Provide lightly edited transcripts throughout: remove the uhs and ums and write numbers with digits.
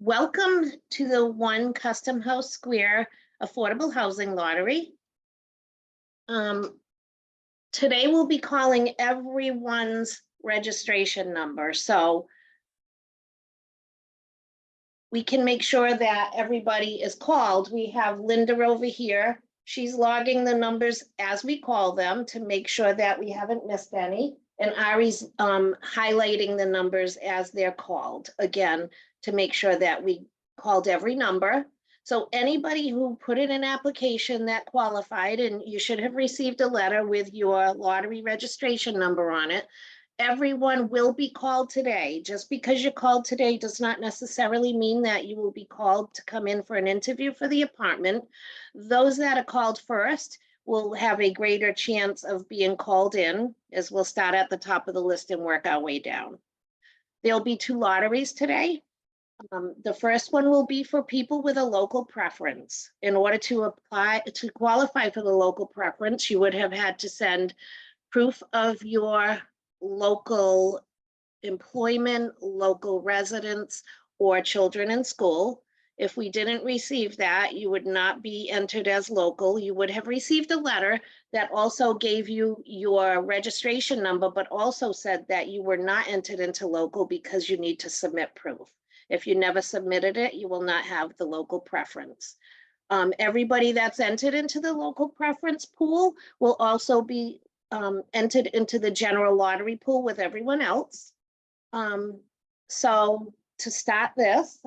Welcome to the One Custom House Square Affordable Housing Lottery. Today we'll be calling everyone's registration number, so we can make sure that everybody is called. We have Linda over here. She's logging the numbers as we call them to make sure that we haven't missed any. And Ari's highlighting the numbers as they're called, again, to make sure that we called every number. So anybody who put in an application that qualified, and you should have received a letter with your lottery registration number on it, everyone will be called today. Just because you're called today does not necessarily mean that you will be called to come in for an interview for the apartment. Those that are called first will have a greater chance of being called in, as we'll start at the top of the list and work our way down. There'll be two lotteries today. The first one will be for people with a local preference. In order to qualify for the local preference, you would have had to send proof of your local employment, local residence, or children in school. If we didn't receive that, you would not be entered as local. You would have received a letter that also gave you your registration number, but also said that you were not entered into local because you need to submit proof. If you never submitted it, you will not have the local preference. Everybody that's entered into the local preference pool will also be entered into the general lottery pool with everyone else. So to start this,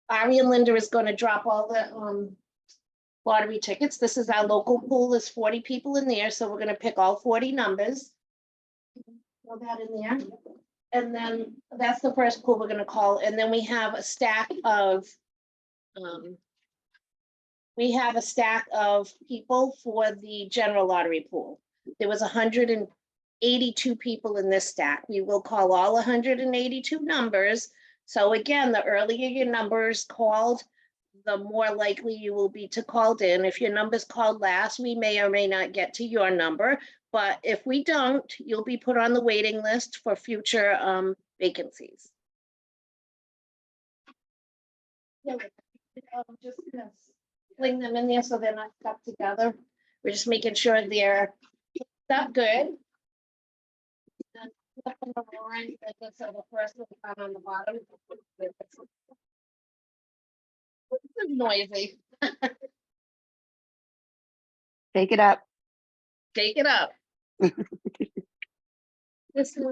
Ari and Linda is going to drop all the lottery tickets. This is our local pool. There's 40 people in there, so we're going to pick all 40 numbers. Throw that in there. And then that's the first pool we're going to call. And then we have a stack of people for the general lottery pool. There was 182 people in this stack. We will call all 182 numbers. So again, the earlier your number is called, the more likely you will be to called in. If your number's called last, we may or may not get to your number. But if we don't, you'll be put on the waiting list for future vacancies. Yeah, just gonna fling them in there so they're not stuck together. We're just making sure they're that good. And flip them around, so the first one on the bottom. This is noisy. Take it up. Take it up. This is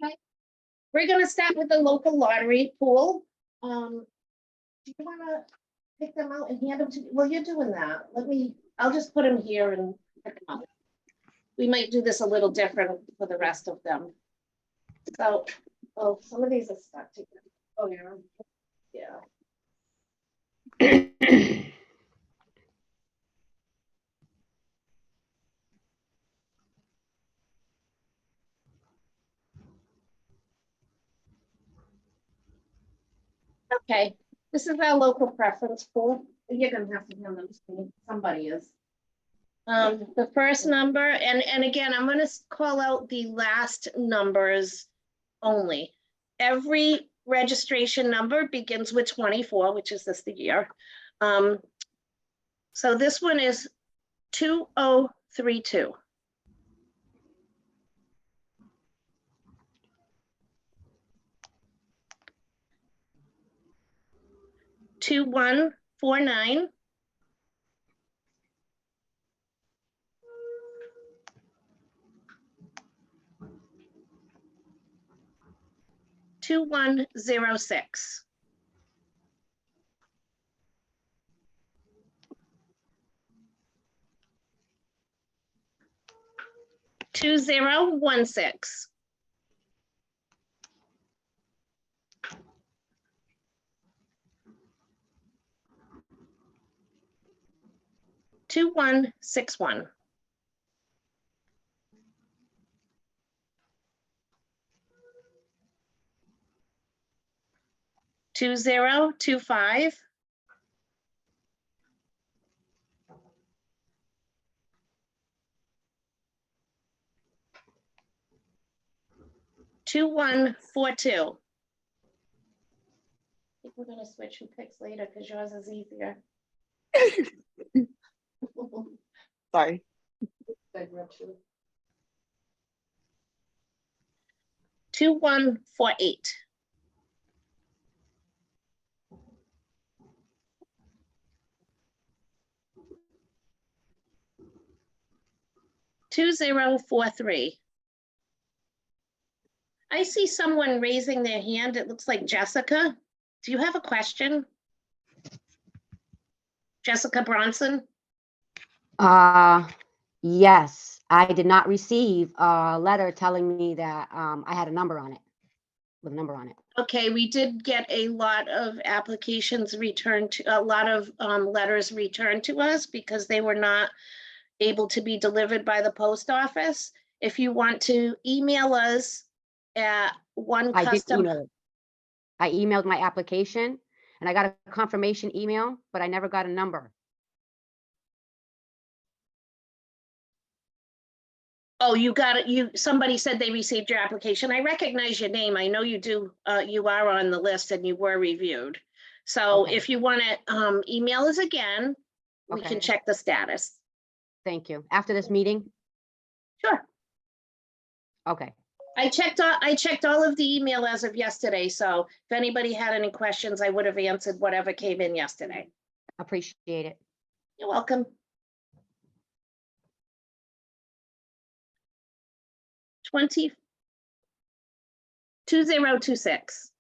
okay. We're going to start with the local lottery pool. Do you want to pick them out and hand them to? Well, you're doing that. I'll just put them here and pick them up. We might do this a little different for the rest of them. So, oh, some of these are stuck together. Oh yeah. Yeah. Okay, this is our local preference pool. You're gonna have to hand them to me. Somebody is. The first number, and again, I'm gonna call out the last numbers only. Every registration number begins with 24, which is the year. So this one is 2032. Two 2149. 2106. 2016. 2161. 2025. 2142. I think we're gonna switch who picks later because yours is easier. Sorry. 2148. Two zero four three. I see someone raising their hand. It looks like Jessica. Do you have a question? Jessica Bronson? Yes, I did not receive a letter telling me that I had a number on it, with a number on it. Okay, we did get a lot of applications returned to, a lot of letters returned to us because they were not able to be delivered by the post office. If you want to email us at one I did custom, email it. I emailed my application and I got a confirmation email, but I never got a number. oh, you got it, somebody said they received your application. I recognize your name. I know you do, you are on the list and you were reviewed. So Okay. if you want to email us again, we can Okay. check the status. Thank you. After this meeting? Sure. Okay. I checked all of the email as of yesterday, so if anybody had any questions, I would have answered whatever came in yesterday. Appreciate it. You're welcome. 2026.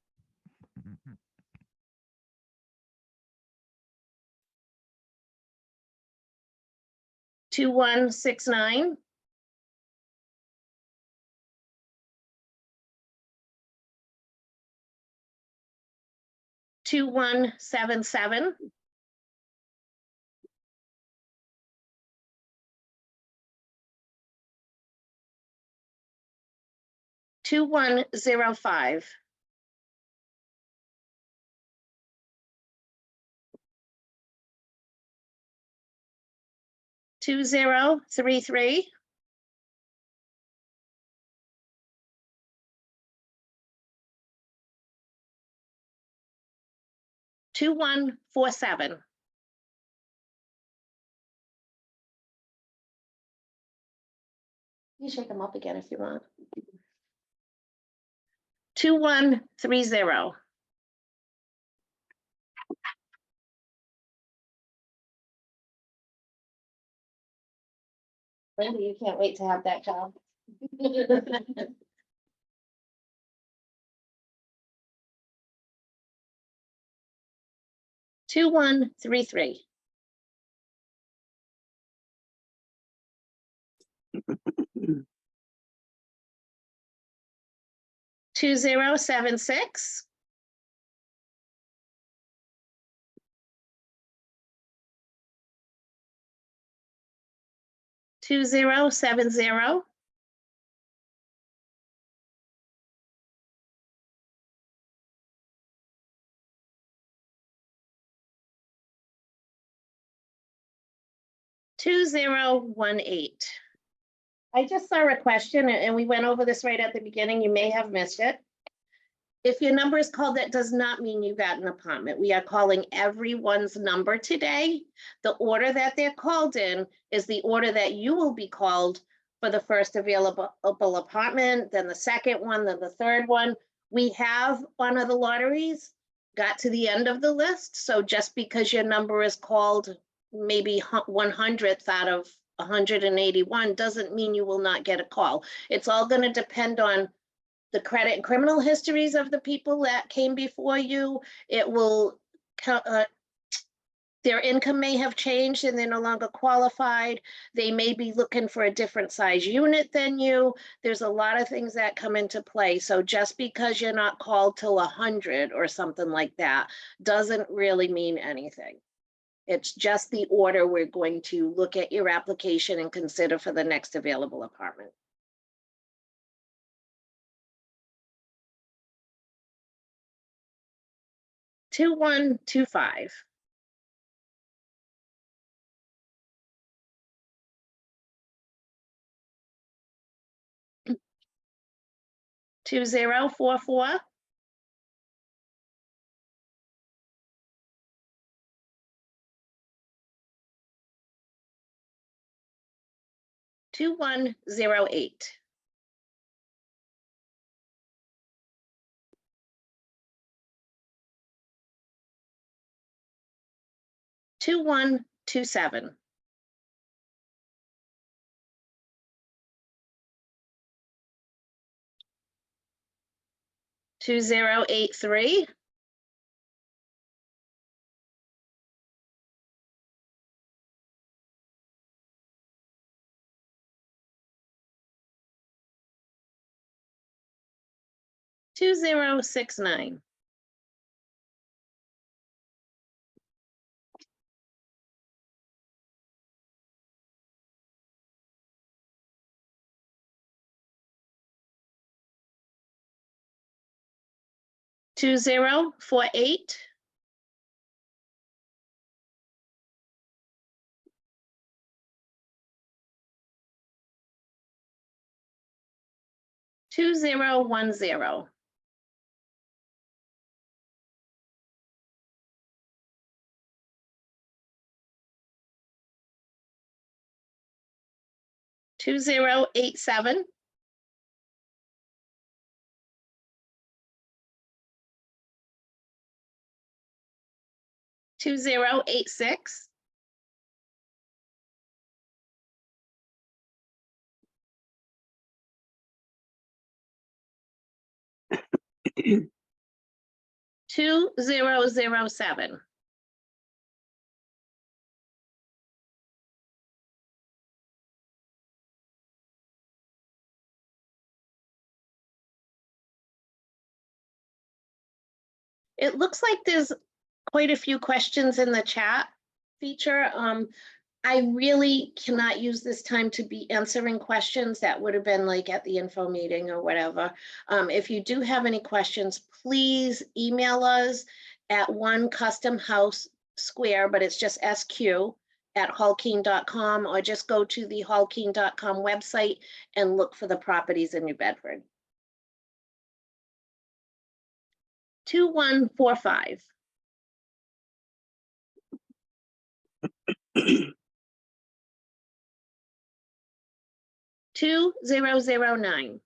Two one six nine. 2177. 2105. 2033. 2147. You shake them up again if you want. 2130. Randy, you can't wait to have that job. 2133. 2076. 2070. 2018. I just saw a question and we went over this right at the beginning. You may have missed it. If your number is called, that does not mean you got an apartment. We are calling everyone's number today. The order that they're called in is the order that you will be called for the first available apartment, then the second one, then the third one. We have one of the lotteries got to the end of the list. So just because your number is called maybe 100th out of 181 doesn't mean you will not get a call. It's all going to depend on the credit and criminal histories of the people that came before you. It will, their income may have changed and they're no longer qualified. They may be looking for a different size unit than you. There's a lot of things that come into play. So just because you're not called till 100 or something like that doesn't really mean anything. It's just the order we're going to look at your application and consider for the next available apartment. Two one two five. 2044. 2108. 2127. 2083. 2069. 2048. 2010. 2087. 2086. 2007. 'It looks like there's quite a few questions in the chat feature. I really cannot use this time to be answering questions that would have been like at the info meeting or whatever. If you do have any questions, please email us at One Custom House Square, but it's just SQ@hallkeen.com, or just go to the hallkeen.com website and look for the properties in New Bedford. 2145. 2009.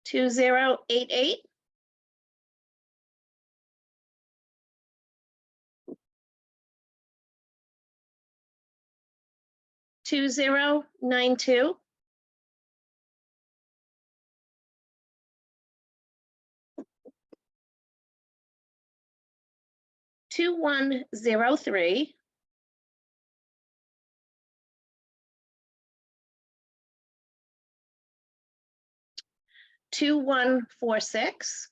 2088. 2092. 2103. 2146.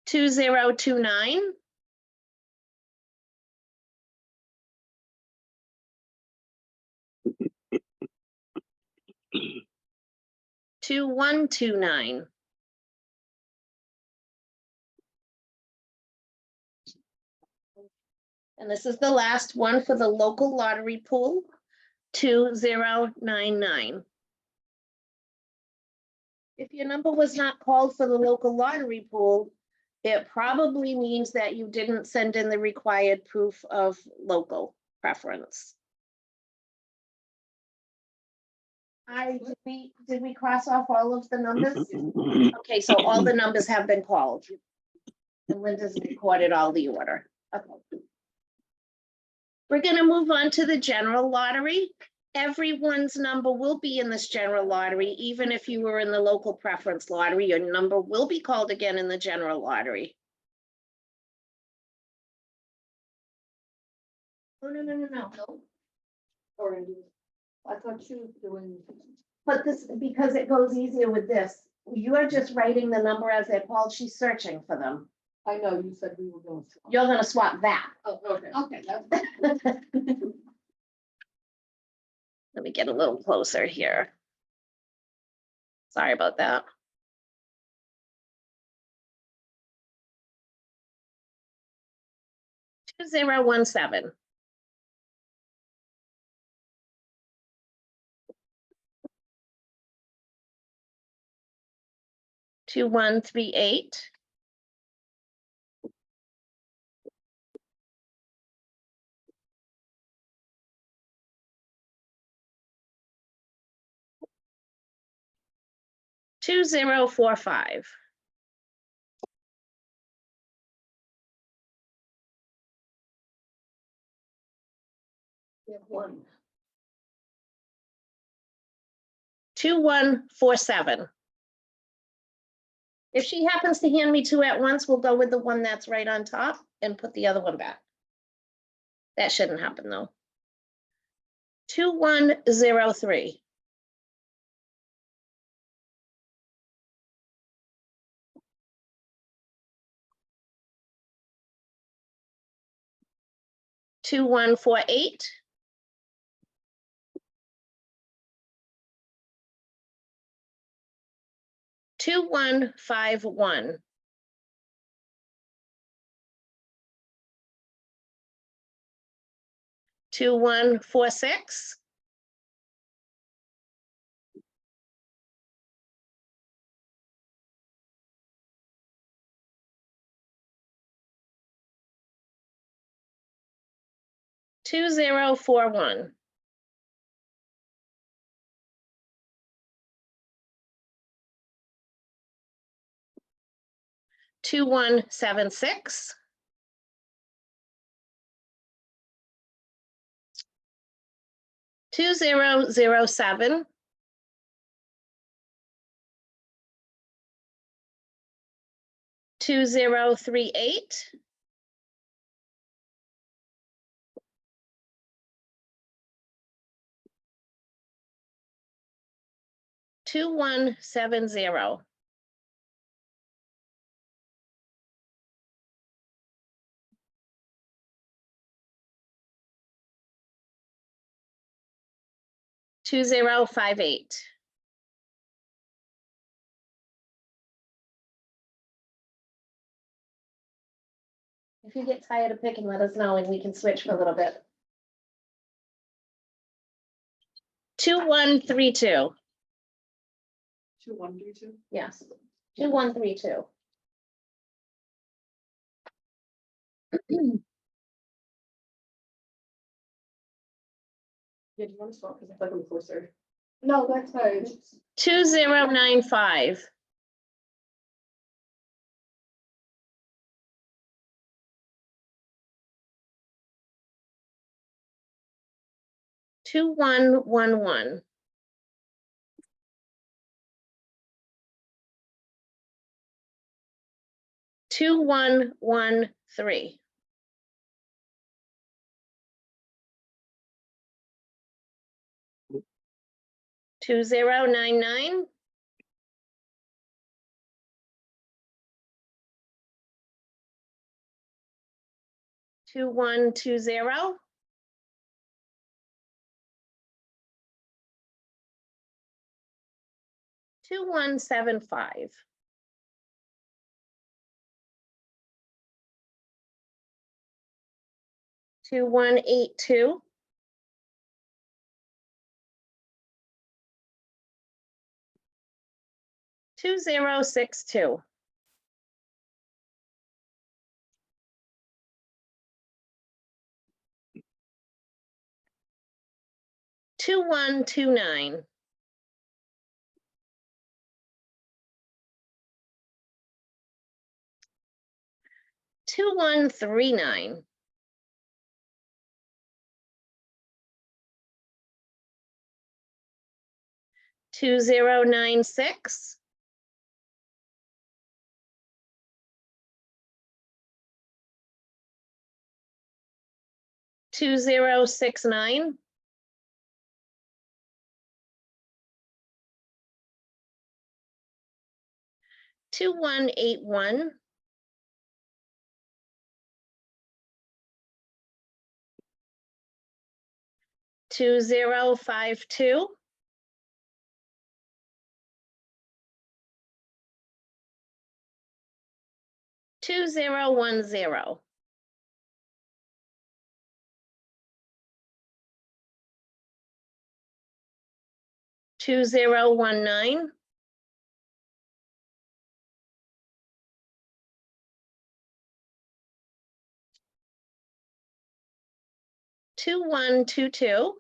2029. 2129. And this is the last one for the local lottery pool, 2099. If your number was not called for the local lottery pool, it probably means that you didn't send in the required proof of local preference. Did we cross off all of the numbers? Okay, so all the numbers have been called. And Linda's recorded all the order. Okay. We're gonna move on to the general lottery. Everyone's number will be in this general lottery, even if you were in the local preference lottery, your number will be called again in the general lottery. Oh, no. Or I thought you were doing. But this, because it goes easier with this, you are just writing the number as they're called, she's searching for them. I know, you said we were going to. You're gonna swap that. Oh, okay. Okay, Let me get a little closer here. Sorry about that. Two zero one seven. 2138. 2045. 2147. If she happens to hand me two at once, we'll go with the one that's right on top and put the other one back. That shouldn't happen though. 2103. 2148. 2151. 2146. 2041. 2176. 2007. 2038. 2170. 2058. 'If you get tired of picking, let us know and we can switch for a little bit. 2132. 2132. Yes, 2132. Yeah, do you want to start? Because I feel like I'm closer. No, that's fine. 2095. 2111. 2113. 2099. 2120. 2175. 2182. 2062. 2129. 2139. 2096. 2069. 2181. 2052. 2010. 2019. 2122.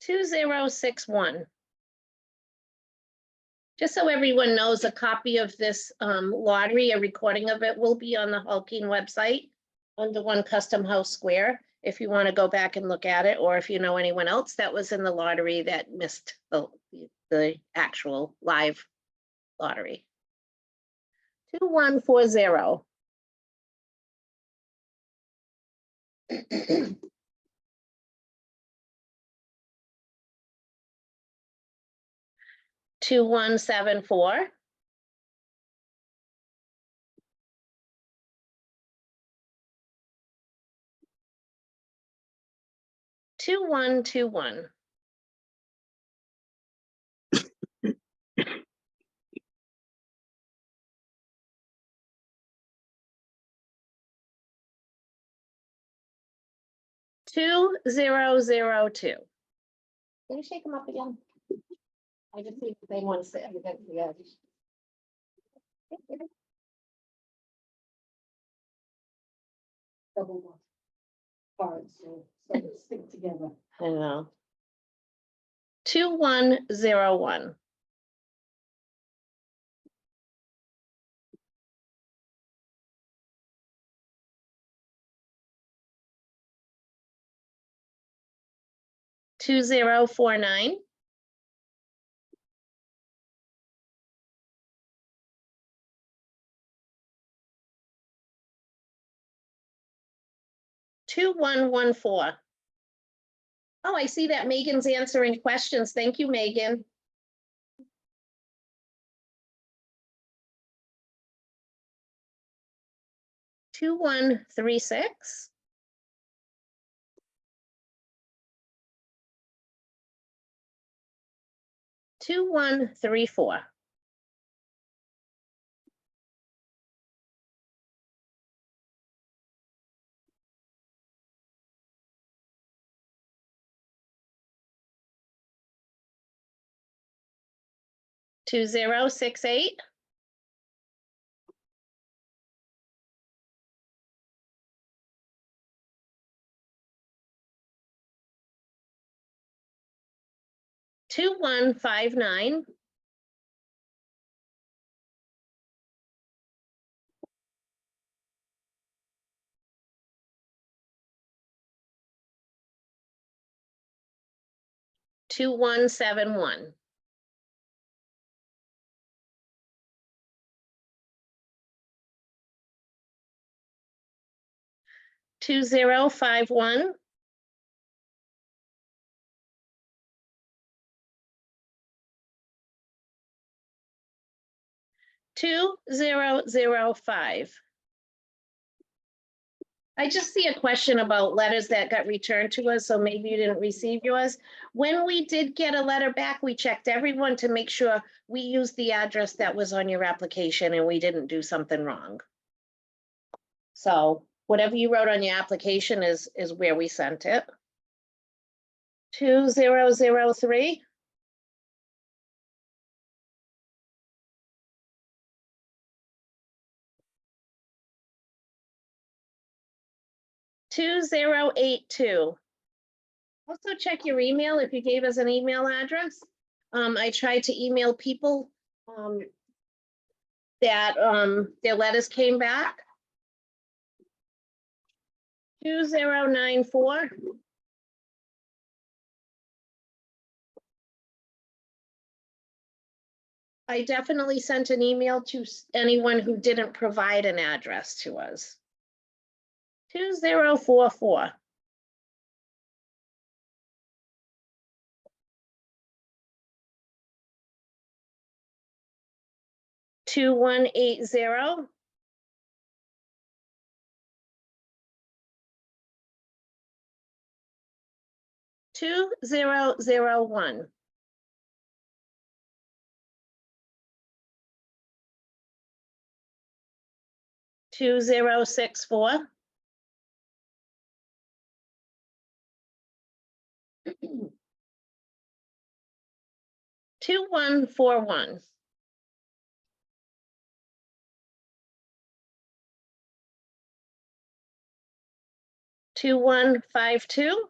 2061. Just so everyone knows, a copy of this lottery, a recording of it will be on the Hulking website under One Custom House Square, if you want to go back and look at it, or if you know anyone else that was in the lottery that missed the actual live lottery. 2140. 2174. 2121. 2002. Can you shake them up again? I just think they want to say everything together. Double one. Cards, so they stick together. I know. 2101. 2049. 2114. Oh, I see that Megan's answering questions. Thank you, Megan. 2136. 2134. 2068. 2159. 2171. 2051. 2005. I just see a question about letters that got returned to us, so maybe you didn't receive yours. When we did get a letter back, we checked everyone to make sure we used the address that was on your application and we didn't do something wrong. So whatever you wrote on your application is where we sent it. 2003. 2082. Also check your email if you gave us an email address. I tried to email people that their letters came back. 2094. 'I definitely sent an email to anyone who didn't provide an address to us. 2044. 2180. 2001. 2064. 2141. 2152.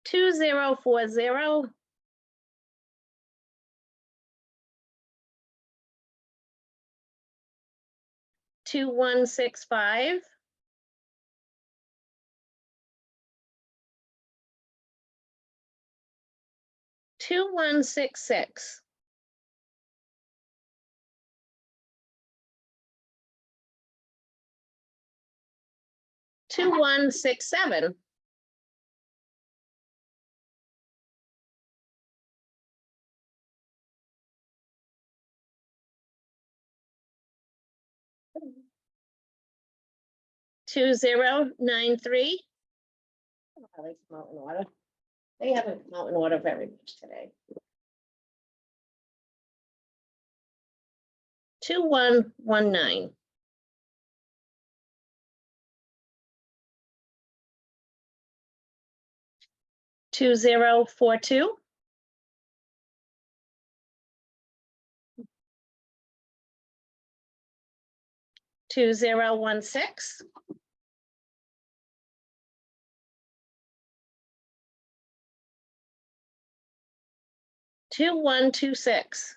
2040. 2165. 2166. 2167. 2093. I like to come out in order. They haven't come out in order very much today. 2119. 2042. 2016. 2126.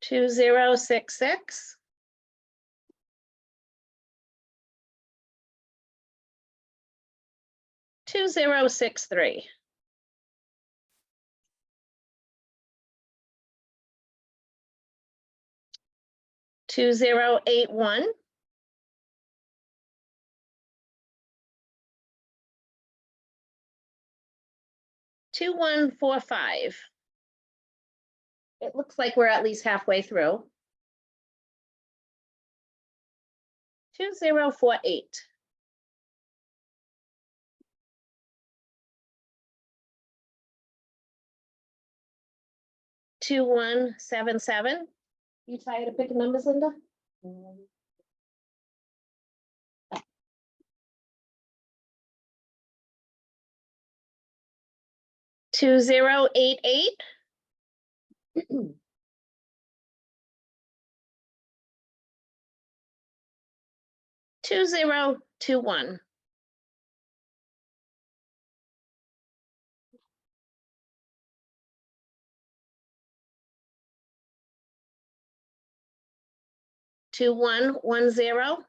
2066. 2063. 2081. 2145. It looks like we're at least halfway through. 2048. 2177. You tired of picking numbers, Linda? 2088. 2021. 2110.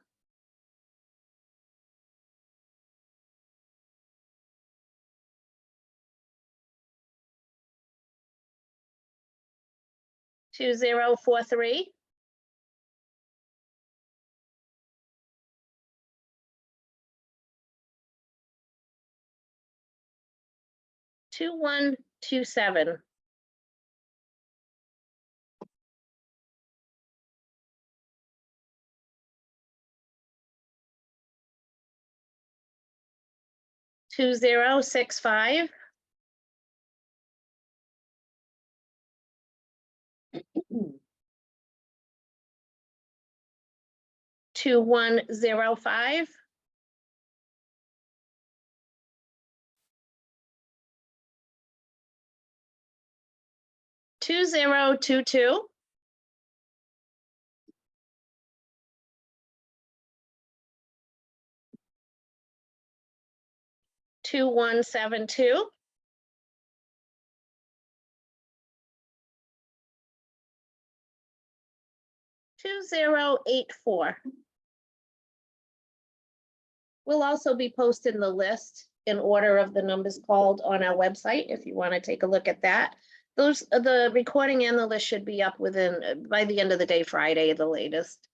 2043. 2127. 2065. 2105. 2022. 2172. 2084. We'll also be posting the list in order of the numbers called on our website, if you want to take a look at that. Those, the recording and the list should be up within, by the end of the day, Friday, the latest.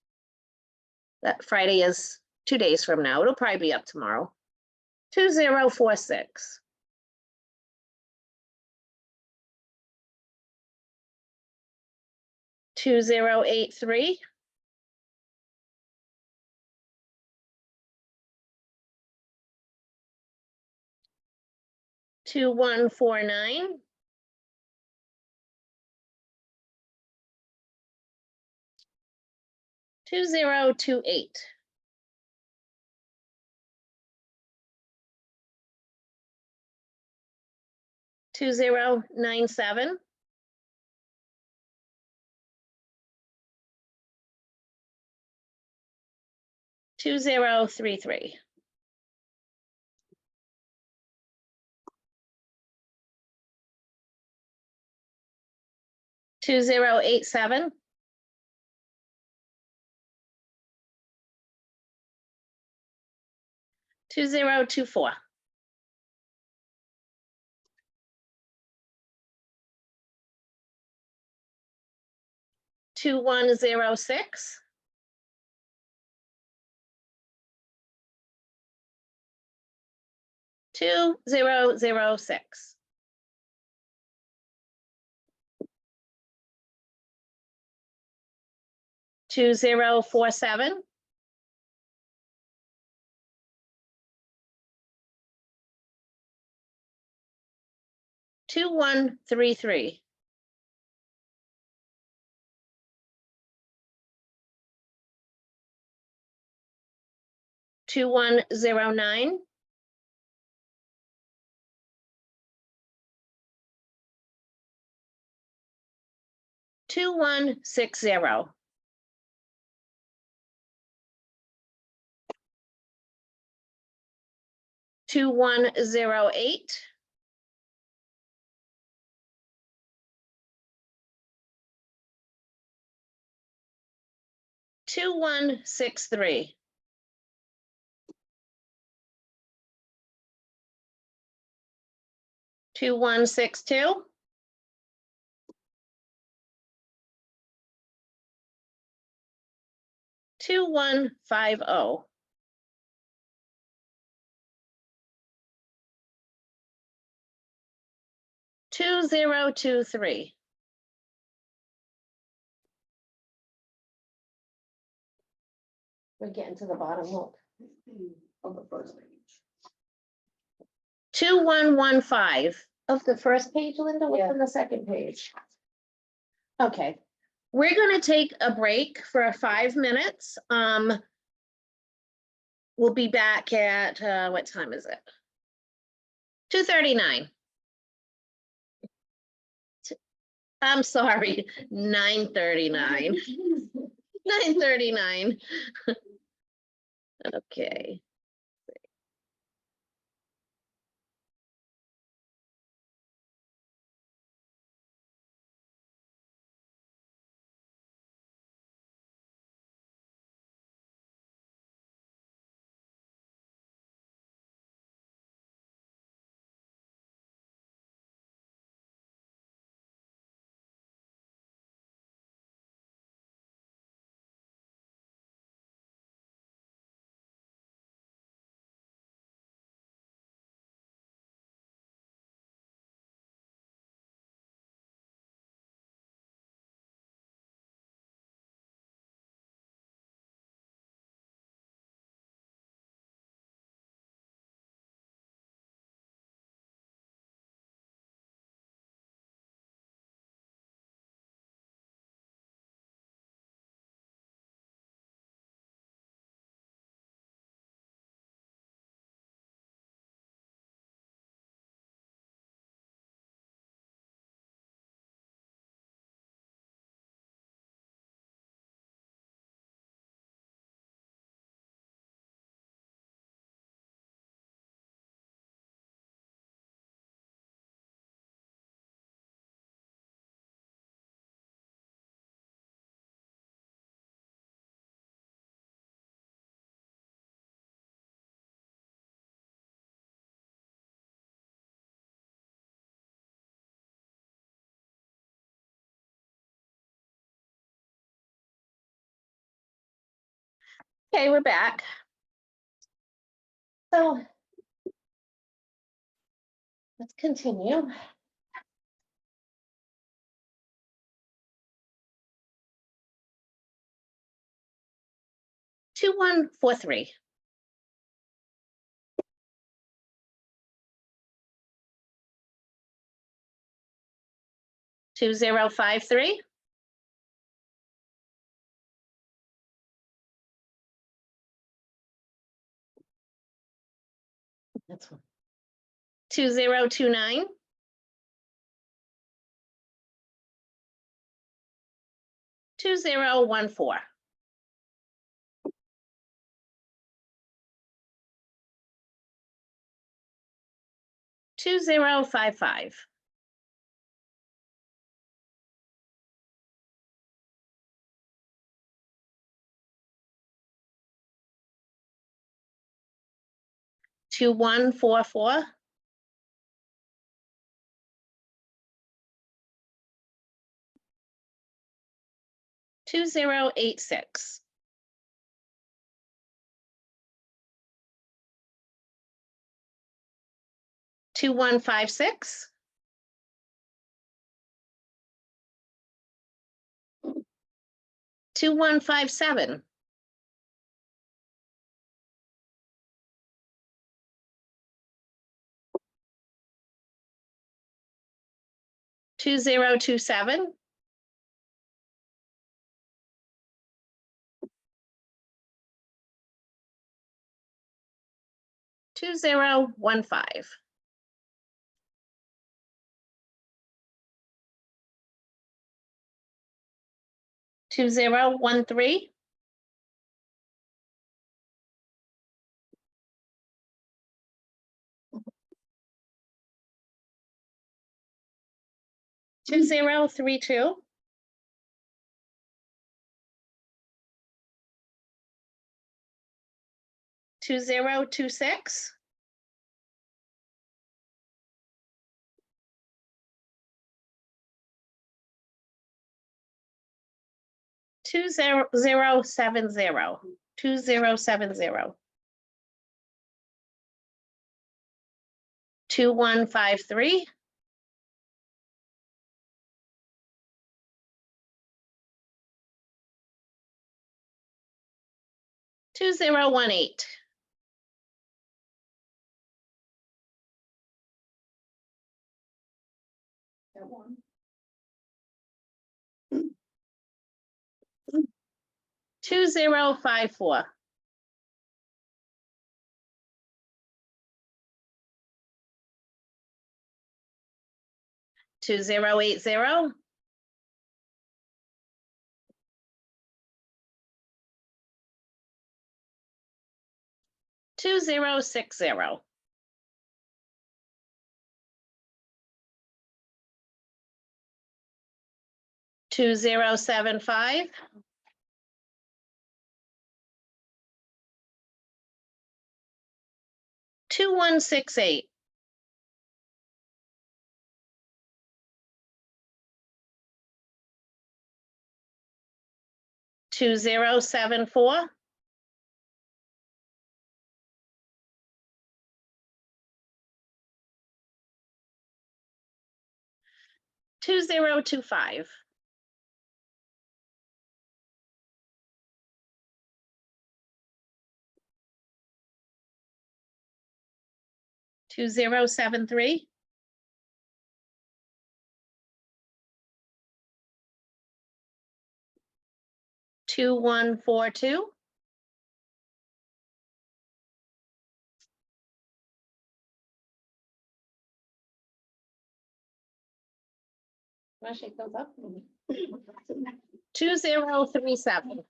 That Friday is 2 days from now. It'll probably be up tomorrow. 2046. 2083. 2149. 2028. 2097. 2033. 2087. 2024. 2106. 2006. 2047. 2133. 2109. 2160. 2108. 2163. 2162. 2150. 2023. 'We're getting to the bottom, look. On the first page. 2115 of the first page, Linda, what's Yeah. on the second page? Okay, we're gonna take a break for 5 minutes. We'll be back at, what time is it? 2:39. I'm sorry, 9:39. 9:39. Okay. Okay, we're back. So Let's continue. 2143. 2053. 2029. 2014. 2055. 2144. 2086. 2156. 2157. 2027. 2015. 2013. 2032. 2026. 2070. 2070. 2153. 2018. That one. 2054. 2080. 2060. 2075. 2168. 2074. 2025. 2073. 2142. Want to shake those up? 2037.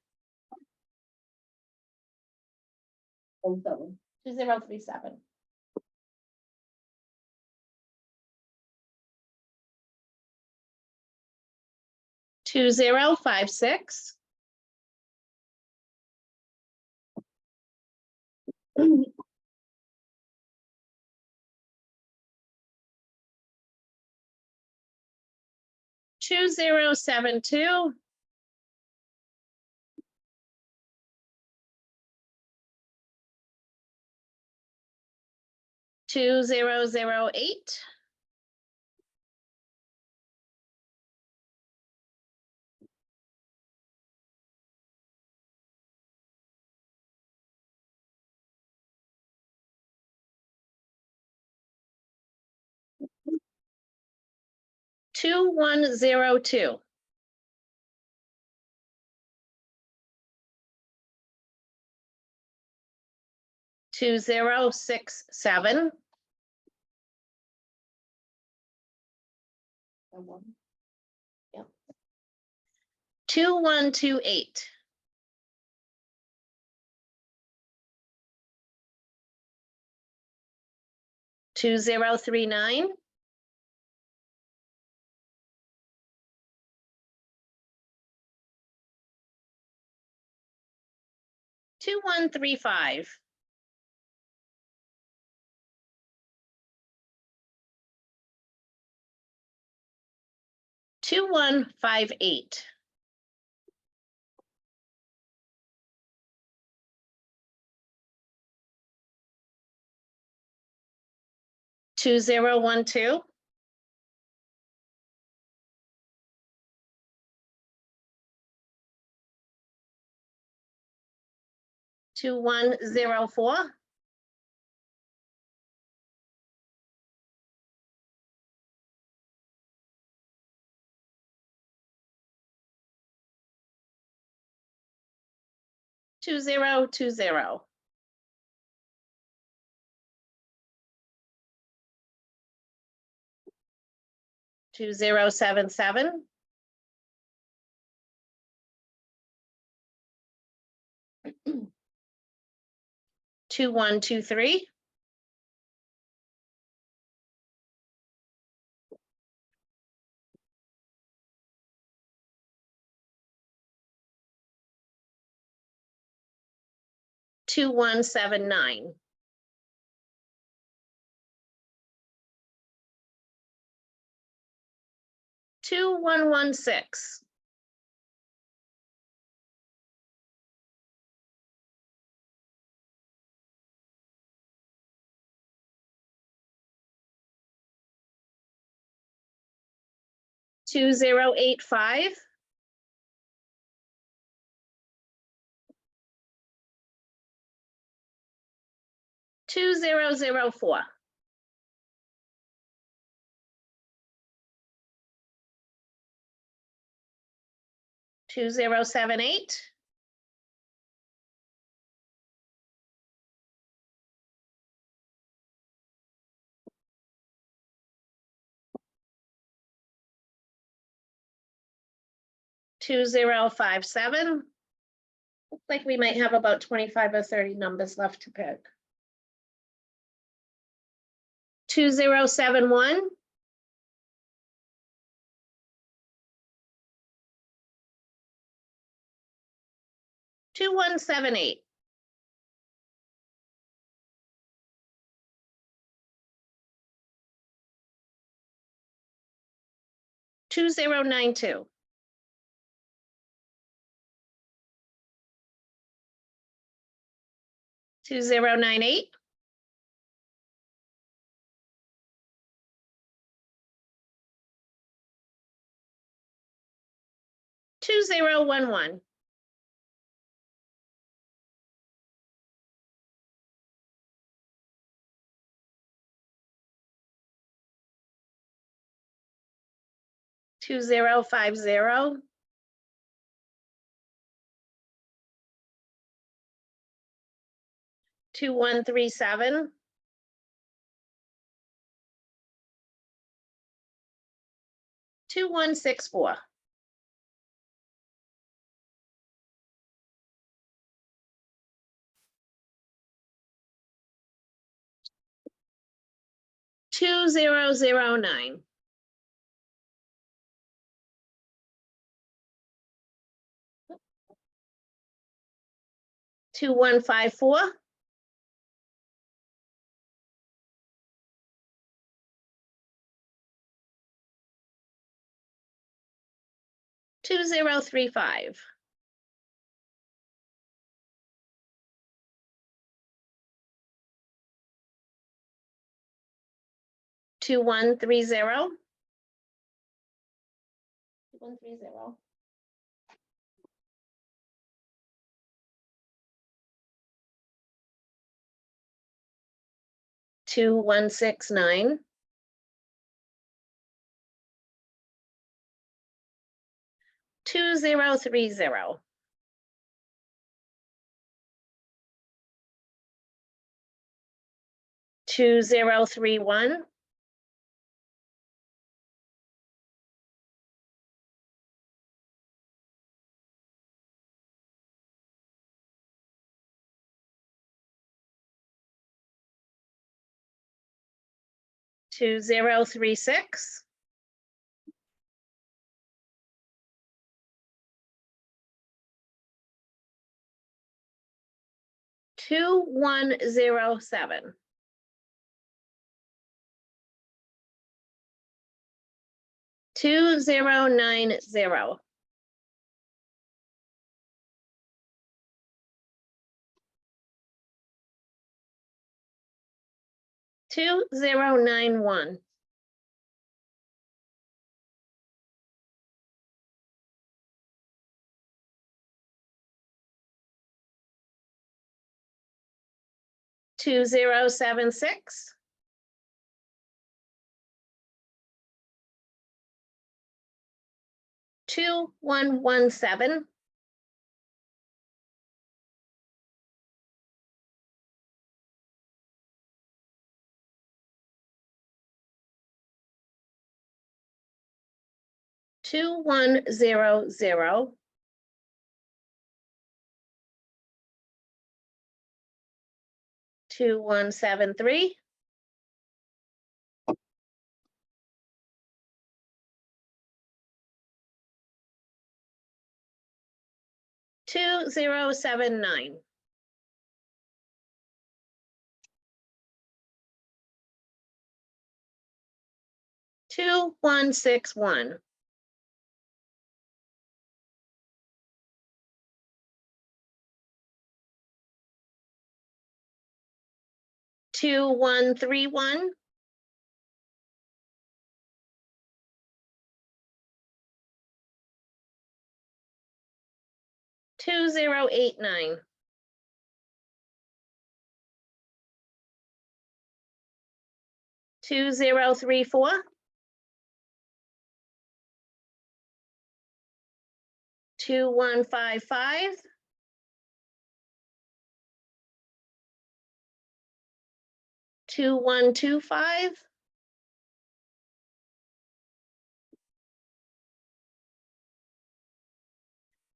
2037. 2056. 2072. 2008. 2102. 2067. And one. 2128. 2039. 2135. 2158. 2012. 2104. 2020. 2077. 2123. 2179. 2116. 2085. 2004. 2078. 2057. Looks like we might have about 25 or 30 numbers left to pick. 2071. 2178. 2092. 2098. 2011. 2050. 2137. 2164. 2009. 2154. 2035. 2130. 2130. 2169. 2030. 2031. 2036. 2107. 2090. 2091. 2076. 2117. 2100. 2173. 2079. 2161. 2131. 2089. 2034. 2155. 2125.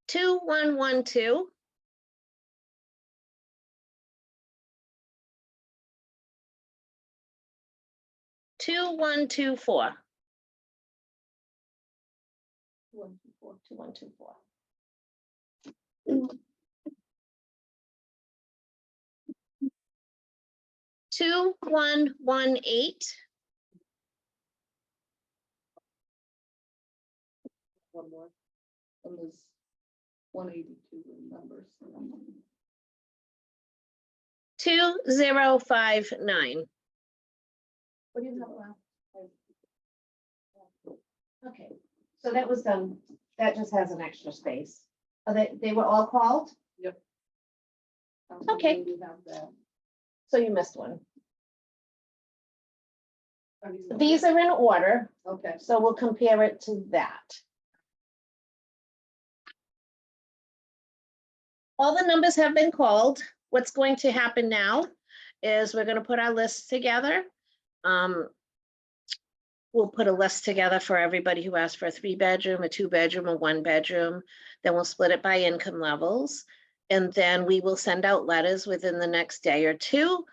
2112. 2124. 2124. 2118. One more. And there's 182 numbers. 2059. What do you have left? Okay, so that was done. That just has an extra space. Are they were all called? Okay. We have that. So you missed one. Are These are in order, Okay. so we'll compare it to that. All the numbers have been called. What's going to happen now is we're going to put our lists together. We'll put a list together for everybody who asked for a 3-bedroom, a 2-bedroom, a 1-bedroom. Then we'll split it by income levels. And then we will send out letters within the next day or two,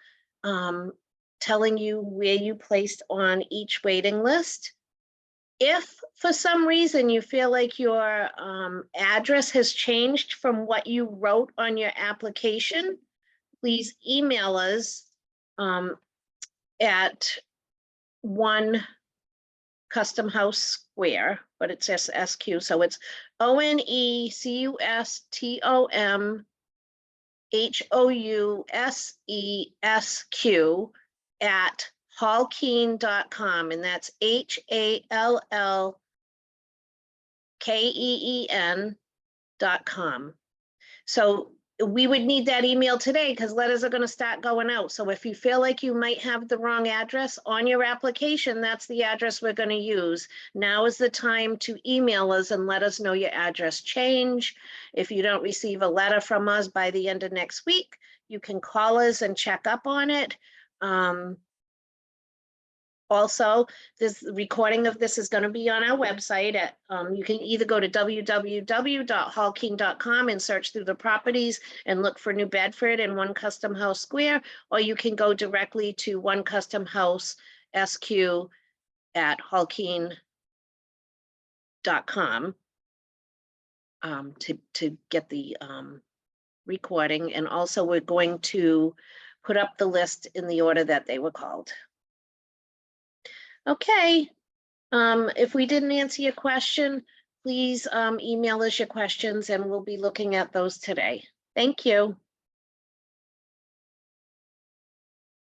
telling you where you placed on each waiting list. If for some reason you feel like your address has changed from what you wrote on your application, please email us at 1 Custom House Square, but it says SQ, so it's ONECUSTOMHOUSESQ at hallkeen.com, and that's HALLKEEN.com. So we would need that email today because letters are gonna start going out. So if you feel like you might have the wrong address on your application, that's the address we're gonna use. Now is the time to email us and let us know your address change. If you don't receive a letter from us by the end of next week, you can call us and check up on it. Also, this recording of this is going to be on our website at, you can either go to www.hallking.com and search through the properties and look for New Bedford and One Custom House Square, or you can go directly to One Custom House SQ at hallking.com to get the recording. And also we're going to put up the list in the order that they were called. Okay, if we didn't answer your question, please email us your questions and we'll be looking at those today. Thank you.